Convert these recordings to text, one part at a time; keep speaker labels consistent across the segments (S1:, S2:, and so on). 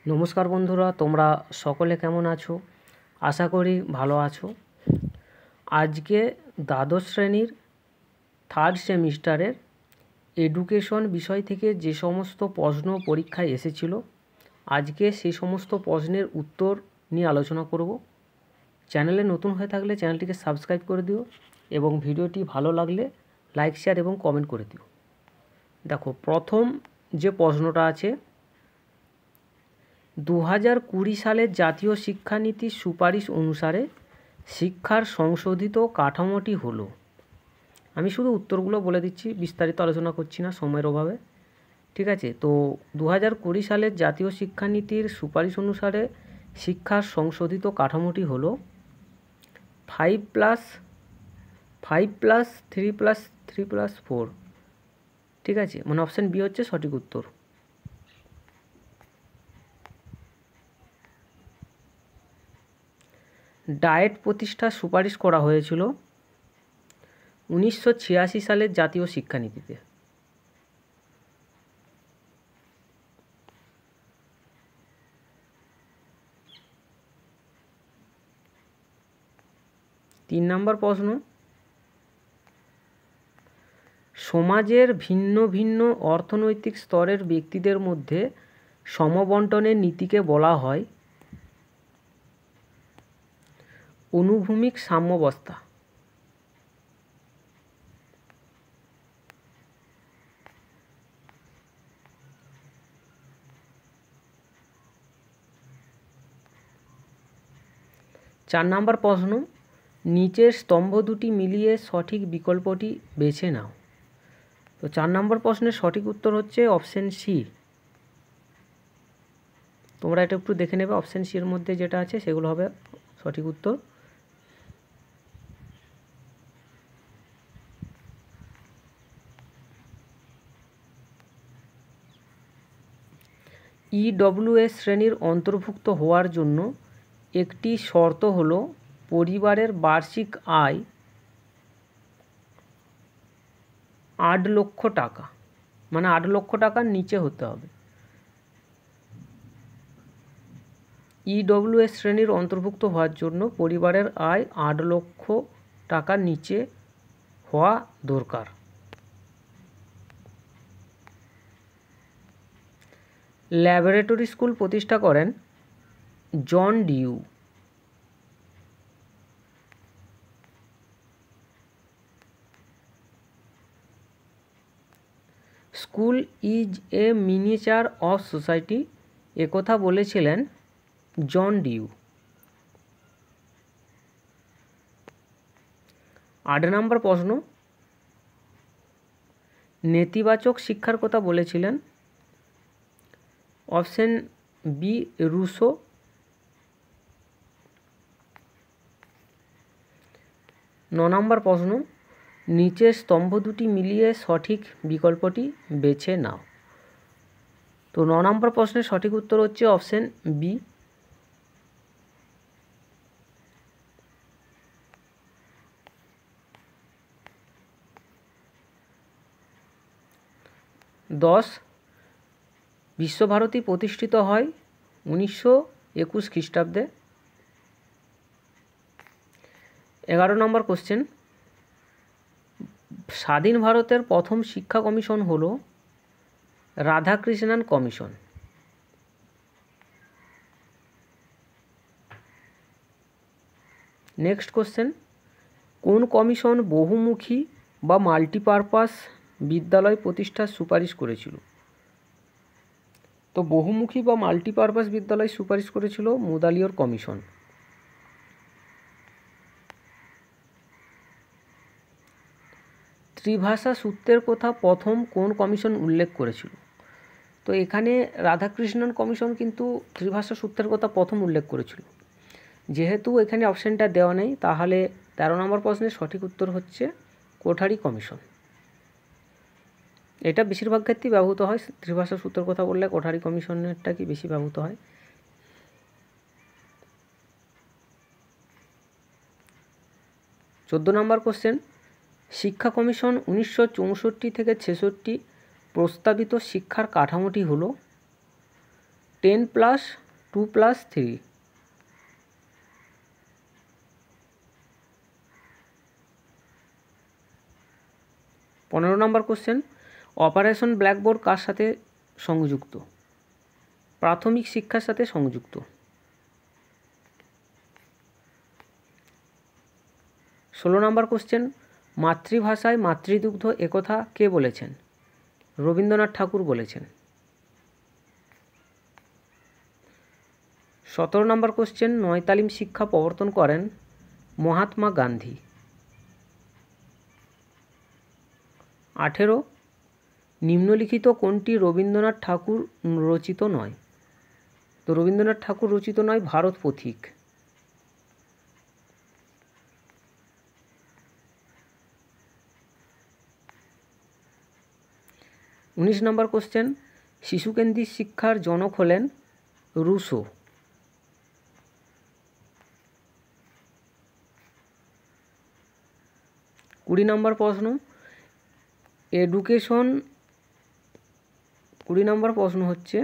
S1: নমস্কার বন্ধুরা, তোমরা সকলে কেমন আছো? আশা করি ভালো আছো। আজকে দ্বাদশ শ্রেণীর থার্ড সেমিস্টারের এডুকেশন বিষয় থেকে যে সমস্ত প্রশ্ন পরীক্ষায় এসেছিল, আজকে সেই সমস্ত প্রশ্নের উত্তর নিয়ে আলোচনা করব। চ্যানেলে নতুন হয়ে থাকলে চ্যানেলটিকে সাবস্ক্রাইব করে দিও এবং ভিডিওটি ভালো লাগলে লাইক, শেয়ার এবং কমেন্ট করে দিও। দেখো, প্রথম যে প্রশ্নটা আছে, 2020 সালের জাতীয় শিক্ষানীতির সুপারিশ অনুসারে শিক্ষার সংশোধিত কাঠামোটি হলো। আমি শুধু উত্তরগুলো বলে দিচ্ছি, বিস্তারিত আলোচনা করছি না সময়ের অভাবে। ঠিক আছে, তো 2020 সালের জাতীয় শিক্ষানীতির সুপারিশ অনুসারে শিক্ষার সংশোধিত কাঠামোটি হলো 5+3+3+4। ঠিক আছে, মানে অপশান বি হচ্ছে সঠিক উত্তর। ডায়েট প্রতিষ্ঠার সুপারিশ করা হয়েছিল 1986 সালের জাতীয় শিক্ষানীতিতে। তিন নম্বর প্রশ্ন, সমাজের ভিন্ন ভিন্ন অর্থনৈতিক স্তরের ব্যক্তিদের মধ্যে সমবন্টনের নীতিকে বলা হয় অনুভূমিক সাম্যাবস্থা। চার নম্বর প্রশ্ন, নিচের স্তম্ভ দুটি মিলিয়ে সঠিক বিকল্পটি বেছে নাও। তো 4 নম্বর প্রশ্নের সঠিক উত্তর হচ্ছে অপশান সি। তোমরা এটা একটু দেখে নেবে, অপশান সি এর মধ্যে যেটা আছে সেগুলো হবে সঠিক উত্তর। EWS শ্রেণীর অন্তর্ভুক্ত হওয়ার জন্য একটি শর্ত হলো পরিবারের বার্ষিক আয় 8 লক্ষ টাকা, মানে 8 লক্ষ টাকার নিচে হতে হবে। EWS শ্রেণীর অন্তর্ভুক্ত হওয়ার জন্য পরিবারের আয় 8 লক্ষ টাকার নিচে হওয়া দরকার। ল্যাবরেটরি স্কুল প্রতিষ্ঠা করেন John Dewey. School is a miniature of society, একথা বলেছিলেন জন ডিউ। 8 নম্বর প্রশ্ন, নেতিবাচক শিক্ষার কথা বলেছিলেন অপশন বি রুসো। 9 নম্বর প্রশ্ন, নিচের স্তম্ভ দুটি মিলিয়ে সঠিক বিকল্পটি বেছে নাও। তো 9 নম্বর প্রশ্নের সঠিক উত্তর হচ্ছে অপশন বি। দশ, বিশ্বভারতী প্রতিষ্ঠিত হয় 1921 খ্রিস্টাব্দে। 11 নম্বর কোশ্চেন, স্বাধীন ভারতের প্রথম শিক্ষা কমিশন হলো রাধাকৃষ্ণান কমিশন। নেক্সট কোশ্চেন, কোন কমিশন বহুমুখী বা মাল্টিপারপাস বিদ্যালয় প্রতিষ্ঠার সুপারিশ করেছিল? তো বহুমুখী বা মাল্টিপারপাস বিদ্যালয় সুপারিশ করেছিল মুদালিয়র কমিশন। ত্রিভাষা সূত্রের কথা প্রথম কোন কমিশন উল্লেখ করেছিল? তো এখানে রাধাকৃষ্ণন কমিশন কিন্তু ত্রিভাষা সূত্রের কথা প্রথম উল্লেখ করেছিল। যেহেতু এখানে অপশানটা দেওয়া নেই, তাহলে 13 নম্বর প্রশ্নের সঠিক উত্তর হচ্ছে কোঠারি কমিশন। এটা বেশিরভাগ ক্ষেত্রেই ব্যবহৃত হয়, ত্রিভাষা সূত্রের কথা বললে কোঠারি কমিশনেরটা কি বেশি ব্যবহৃত হয়। 14 নম্বর কোশ্চেন, শিক্ষা কমিশন 1964 থেকে 66 প্রস্তাবিত শিক্ষার কাঠামোটি হলো 10+2+3। 15 নম্বর কোশ্চেন, অপারেশন ব্ল্যাকবোর্ড কার সাথে সংযুক্ত? প্রাথমিক শিক্ষার সাথে সংযুক্ত। 16 নম্বর কোশ্চেন, মাতৃভাষায় মাতৃদুগ্ধ একথা কে বলেছেন? রবীন্দ্রনাথ ঠাকুর বলেছেন। 17 নম্বর কোশ্চেন, নয়তালিম শিক্ষা প্রবর্তন করেন মহাত্মা গান্ধী। 18, নিম্নলিখিত কোনটি রবীন্দ্রনাথ ঠাকুর রচিত নয়? তো রবীন্দ্রনাথ ঠাকুর রচিত নয় ভারত পথিক। 19 নম্বর কোশ্চেন, শিশুকেন্দ্রিক শিক্ষার জনক হলেন রুশো। 20 নম্বর প্রশ্ন, 20 নম্বর প্রশ্ন হচ্ছে,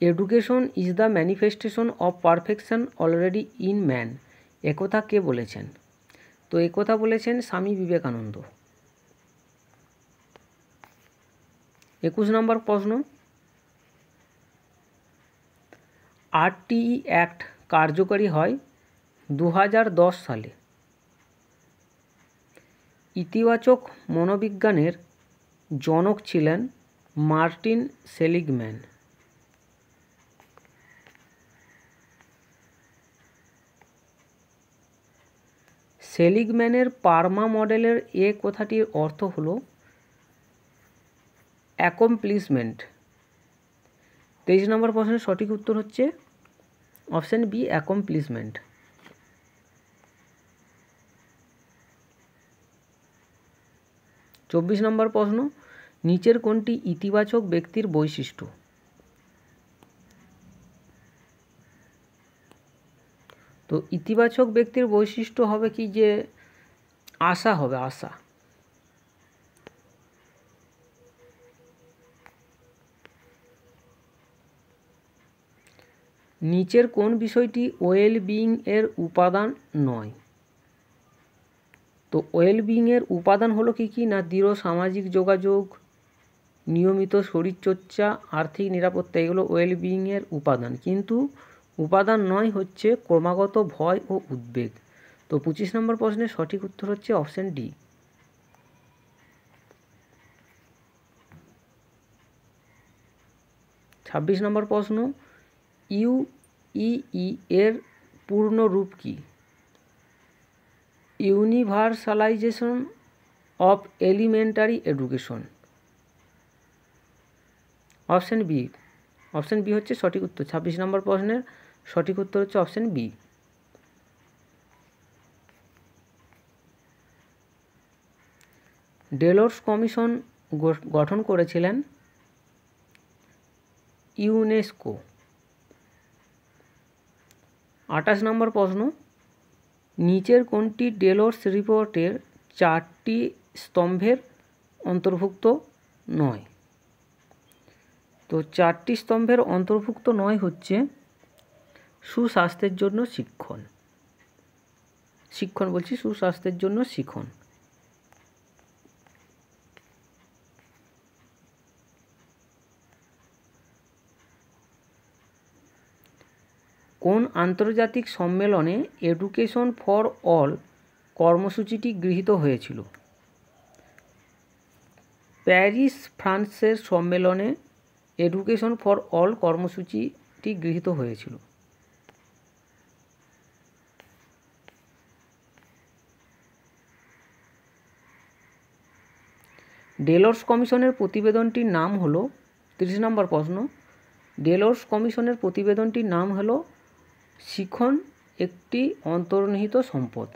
S1: education is the manifestation of perfection already in man, একথা কে বলেছেন? তো একথা বলেছেন স্বামী বিবেকানন্দ। 21 নম্বর প্রশ্ন, আরটিই অ্যাক্ট কার্যকরী হয় 2010 সালে। ইতিবাচক মনোবিজ্ঞানের জনক ছিলেন মার্টিন সেলিগম্যান। সেলিগম্যানের পারমা মডেলের এ কথাটির অর্থ হলো অ্যাকমপ্লিশমেন্ট। 23 নম্বর প্রশ্নের সঠিক উত্তর হচ্ছে অপশান বি, অ্যাকমপ্লিশমেন্ট। 24 নম্বর প্রশ্ন, নিচের কোনটি ইতিবাচক ব্যক্তির বৈশিষ্ট্য? তো ইতিবাচক ব্যক্তির বৈশিষ্ট্য হবে কি, যে আশা হবে, আশা। নিচের কোন বিষয়টি ওয়েল বিইং এর উপাদান নয়? তো ওয়েল বিইং এর উপাদান হলো কি কি না, দৃঢ় সামাজিক যোগাযোগ, নিয়মিত শরীরচর্চা, আর্থিক নিরাপত্তা, এগুলো ওয়েল বিইং এর উপাদান। কিন্তু উপাদান নয় হচ্ছে ক্রমাগত ভয় ও উদ্বেগ। তো 25 নম্বর প্রশ্নের সঠিক উত্তর হচ্ছে অপশান ডি। 26 নম্বর প্রশ্ন, ইউইই এর পূর্ণ রূপ কি? Universalisation of elementary education. Option B, option B হচ্ছে সঠিক উত্তর। 26 নম্বর প্রশ্নের সঠিক উত্তর হচ্ছে অপশান বি। ডেলোর্স কমিশন গঠন করেছিলেন ইউনেস্কো। 28 নম্বর প্রশ্ন, নিচের কোনটি ডেলোর্স রিপোর্টের 4টি স্তম্ভের অন্তর্ভুক্ত নয়? তো 4টি স্তম্ভের অন্তর্ভুক্ত নয় হচ্ছে সুস্বাস্থ্যের জন্য শিক্ষণ, সুস্বাস্থ্যের জন্য শিখন। কোন আন্তর্জাতিক সম্মেলনে এডুকেশন ফর অল কর্মসূচিটি গৃহীত হয়েছিল? প্যারিস, ফ্রান্সের সম্মেলনে এডুকেশন ফর অল কর্মসূচিটি গৃহীত হয়েছিল। ডেলোর্স কমিশনের প্রতিবেদনটির নাম হলো, 30 নম্বর প্রশ্ন, ডেলোর্স কমিশনের প্রতিবেদনটির নাম হলো শিখন একটি অন্তর্নিহিত সম্পদ,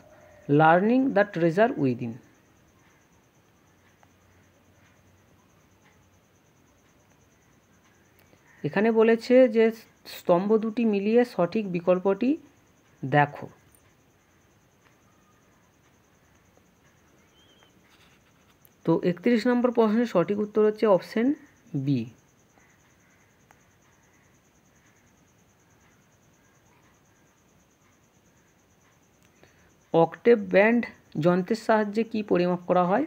S1: লার্নিং দ্য ট্রেজার উইদিন। এখানে বলেছে যে স্তম্ভ দুটি মিলিয়ে সঠিক বিকল্পটি দেখো। তো 31 নম্বর প্রশ্নের সঠিক উত্তর হচ্ছে অপশান বি। অক্টেভ ব্যান্ড যন্ত্রের সাহায্যে কি পরিমাপ করা হয়?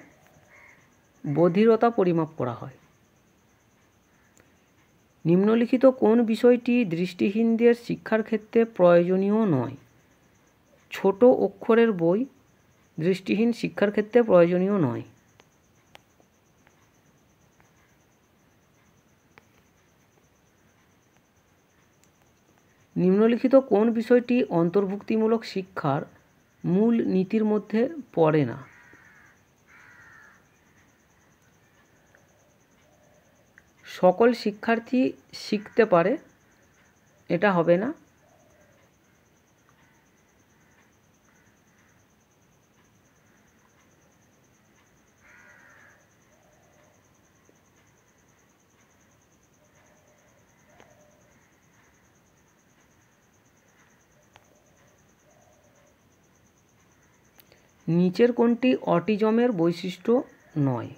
S1: বধিরতা পরিমাপ করা হয়। নিম্নলিখিত কোন বিষয়টি দৃষ্টিহীনদের শিক্ষার ক্ষেত্রে প্রয়োজনীয় নয়? ছোট অক্ষরের বই দৃষ্টিহীন শিক্ষার ক্ষেত্রে প্রয়োজনীয় নয়। নিম্নলিখিত কোন বিষয়টি অন্তর্ভুক্তিমূলক শিক্ষার মূল নীতির মধ্যে পড়ে না? সকল শিক্ষার্থী শিখতে পারে, এটা হবে না। নিচের কোনটি অটিজমের বৈশিষ্ট্য নয়?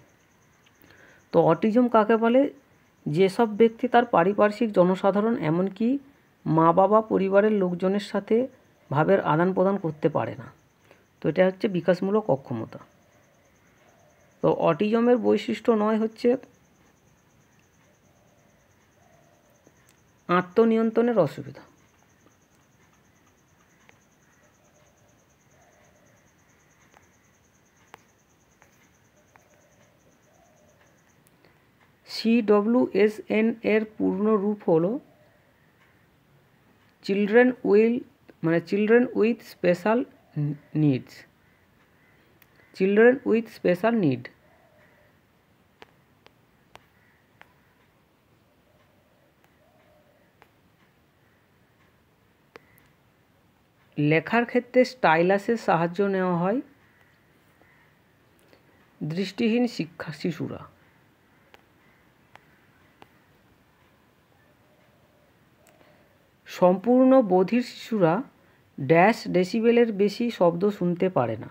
S1: তো অটিজম কাকে বলে? যেসব ব্যক্তি তার পারিপার্শ্বিক জনসাধারণ এমনকি মা বাবা পরিবারের লোকজনের সাথে ভাবের আদান প্রদান করতে পারে না। তো এটা হচ্ছে বিকাশমূলক অক্ষমতা। তো অটিজমের বৈশিষ্ট্য নয় হচ্ছে আত্মনিয়ন্ত্রণের অসুবিধা। CWSN এর পূর্ণ রূপ হলো children with special needs. Children with special need. লেখার ক্ষেত্রে স্টাইলাসের সাহায্য নেওয়া হয় দৃষ্টিহীন শিশুরা। সম্পূর্ণ বধির শিশুরা ড্যাশ ডেসিবেলের বেশি শব্দ শুনতে পারে না।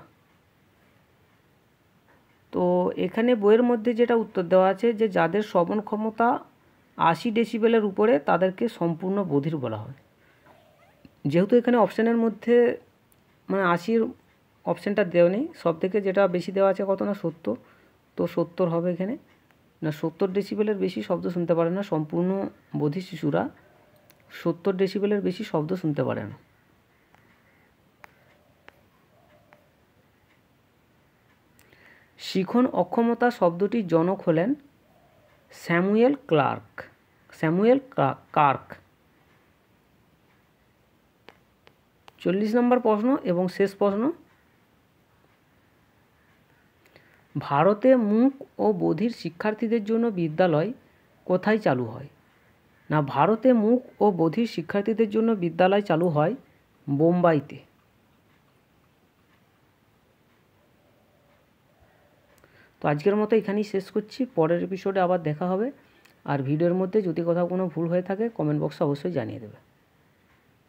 S1: তো এখানে বইয়ের মধ্যে যেটা উত্তর দেওয়া আছে যে যাদের শ্রবণ ক্ষমতা 80 ডেসিবেলের উপরে তাদেরকে সম্পূর্ণ বধির বলা হয়। যেহেতু এখানে অপশানের মধ্যে 80-র অপশানটা দেওয়া নেই, সব থেকে যেটা বেশি দেওয়া আছে কত না 70, তো 70 হবে এখানে। না 70 ডেসিবেলের বেশি শব্দ শুনতে পারে না সম্পূর্ণ বধির শিশুরা, 70 ডেসিবেলের বেশি শব্দ শুনতে পারে না। শিখন অক্ষমতা শব্দটির জনক হলেন স্যামুয়েল কার্ক। 40 নম্বর প্রশ্ন এবং শেষ প্রশ্ন। ভারতে মূক ও বধির শিক্ষার্থীদের জন্য বিদ্যালয় কোথায় চালু হয়? না ভারতে মূক ও বধির শিক্ষার্থীদের জন্য বিদ্যালয় চালু হয় বোম্বাইতে। তো আজকের মতো এখানেই শেষ করছি, পরের এপিসোডে আবার দেখা হবে। আর ভিডিওর মধ্যে যদি কোথাও কোনো ভুল হয়ে থাকে কমেন্ট বক্সে অবশ্যই জানিয়ে দেবে।